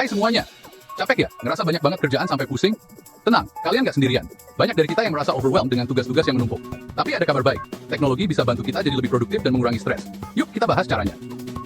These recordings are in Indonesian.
Hai semuanya, capek ya? Ngerasa banyak banget kerjaan sampai pusing? Tenang, kalian nggak sendirian. Banyak dari kita yang merasa overwhelmed dengan tugas-tugas yang menumpuk. Tapi ada kabar baik, teknologi bisa bantu kita jadi lebih produktif dan mengurangi stres. Yuk kita bahas caranya.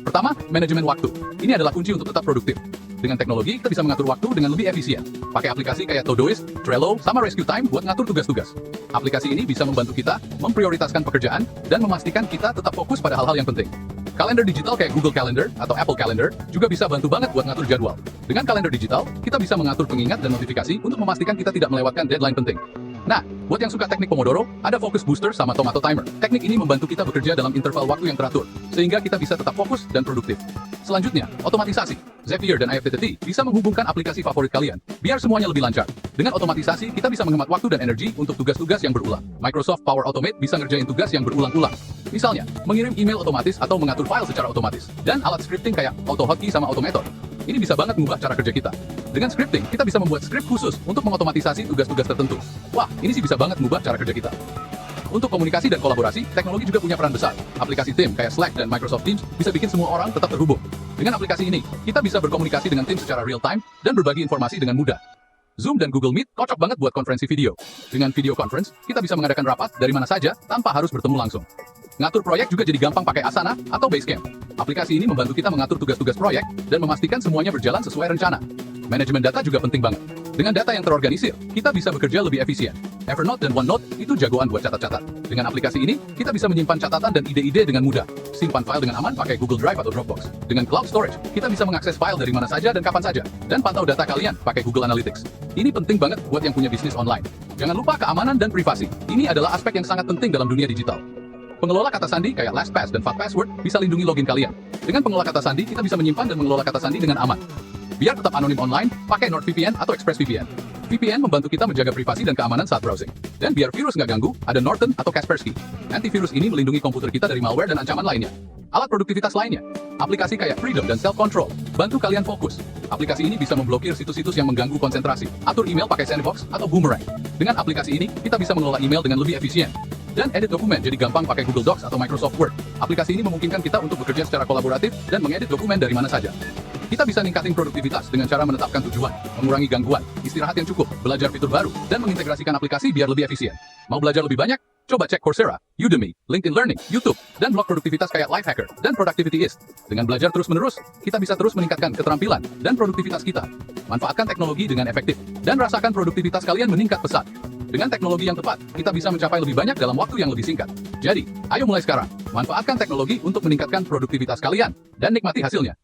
Pertama, manajemen waktu. Ini adalah kunci untuk tetap produktif. Dengan teknologi, kita bisa mengatur waktu dengan lebih efisien. Pakai aplikasi kayak Todoist, Trello, sama Rescue Time buat ngatur tugas-tugas. Aplikasi ini bisa membantu kita memprioritaskan pekerjaan dan memastikan kita tetap fokus pada hal-hal yang penting. Kalender digital kayak Google Calendar atau Apple Calendar juga bisa bantu banget buat ngatur jadwal. Dengan kalender digital, kita bisa mengatur pengingat dan notifikasi untuk memastikan kita tidak melewatkan deadline penting. Nah, buat yang suka teknik Pomodoro, ada Focus Booster sama Tomato Timer. Teknik ini membantu kita bekerja dalam interval waktu yang teratur, sehingga kita bisa tetap fokus dan produktif. Selanjutnya, otomatisasi. Zapier dan IFTTT bisa menghubungkan aplikasi favorit kalian, biar semuanya lebih lancar. Dengan otomatisasi, kita bisa menghemat waktu dan energi untuk tugas-tugas yang berulang. Microsoft Power Automate bisa ngerjain tugas yang berulang-ulang. Misalnya, mengirim email otomatis atau mengatur file secara otomatis. Dan alat scripting kayak AutoHotkey sama Automator. Ini bisa banget mengubah cara kerja kita. Dengan scripting, kita bisa membuat script khusus untuk mengotomatisasi tugas-tugas tertentu. Wah, ini sih bisa banget mengubah cara kerja kita. Untuk komunikasi dan kolaborasi, teknologi juga punya peran besar. Aplikasi tim kayak Slack dan Microsoft Teams bisa bikin semua orang tetap terhubung. Dengan aplikasi ini, kita bisa berkomunikasi dengan tim secara real time dan berbagi informasi dengan mudah. Zoom dan Google Meet cocok banget buat konferensi video. Dengan video conference, kita bisa mengadakan rapat dari mana saja tanpa harus bertemu langsung. Ngatur proyek juga jadi gampang pakai Asana atau Basecamp. Aplikasi ini membantu kita mengatur tugas-tugas proyek dan memastikan semuanya berjalan sesuai rencana. Manajemen data juga penting banget. Dengan data yang terorganisir, kita bisa bekerja lebih efisien. Evernote dan OneNote itu jagoan buat catat-catat. Dengan aplikasi ini, kita bisa menyimpan catatan dan ide-ide dengan mudah. Simpan file dengan aman pakai Google Drive atau Dropbox. Dengan Cloud Storage, kita bisa mengakses file dari mana saja dan kapan saja. Dan pantau data kalian pakai Google Analytics. Ini penting banget buat yang punya bisnis online. Jangan lupa keamanan dan privasi. Ini adalah aspek yang sangat penting dalam dunia digital. Pengelola kata sandi kayak LastPass dan FastPassword bisa lindungi login kalian. Dengan pengelola kata sandi, kita bisa menyimpan dan mengelola kata sandi dengan aman. Biar tetap anonim online, pakai NordVPN atau ExpressVPN. VPN membantu kita menjaga privasi dan keamanan saat browsing. Dan biar virus nggak ganggu, ada Norton atau Kaspersky. Antivirus ini melindungi komputer kita dari malware dan ancaman lainnya. Alat produktivitas lainnya, aplikasi kayak Freedom dan Self Control, bantu kalian fokus. Aplikasi ini bisa memblokir situs-situs yang mengganggu konsentrasi. Atur email pakai Sandbox atau Boomerang. Dengan aplikasi ini, kita bisa mengelola email dengan lebih efisien. Dan edit dokumen jadi gampang pakai Google Docs atau Microsoft Word. Aplikasi ini memungkinkan kita untuk bekerja secara kolaboratif dan mengedit dokumen dari mana saja. Kita bisa ningkatin produktivitas dengan cara menetapkan tujuan, mengurangi gangguan, istirahat yang cukup, belajar fitur baru, dan mengintegrasikan aplikasi biar lebih efisien. Mau belajar lebih banyak? Coba cek Coursera, Udemy, LinkedIn Learning, YouTube, dan blog produktivitas kayak Lifehacker dan Productivityist. Dengan belajar terus-menerus, kita bisa terus meningkatkan keterampilan dan produktivitas kita. Manfaatkan teknologi dengan efektif, dan rasakan produktivitas kalian meningkat pesat. Dengan teknologi yang tepat, kita bisa mencapai lebih banyak dalam waktu yang lebih singkat. Jadi, ayo mulai sekarang. Manfaatkan teknologi untuk meningkatkan produktivitas kalian, dan nikmati hasilnya.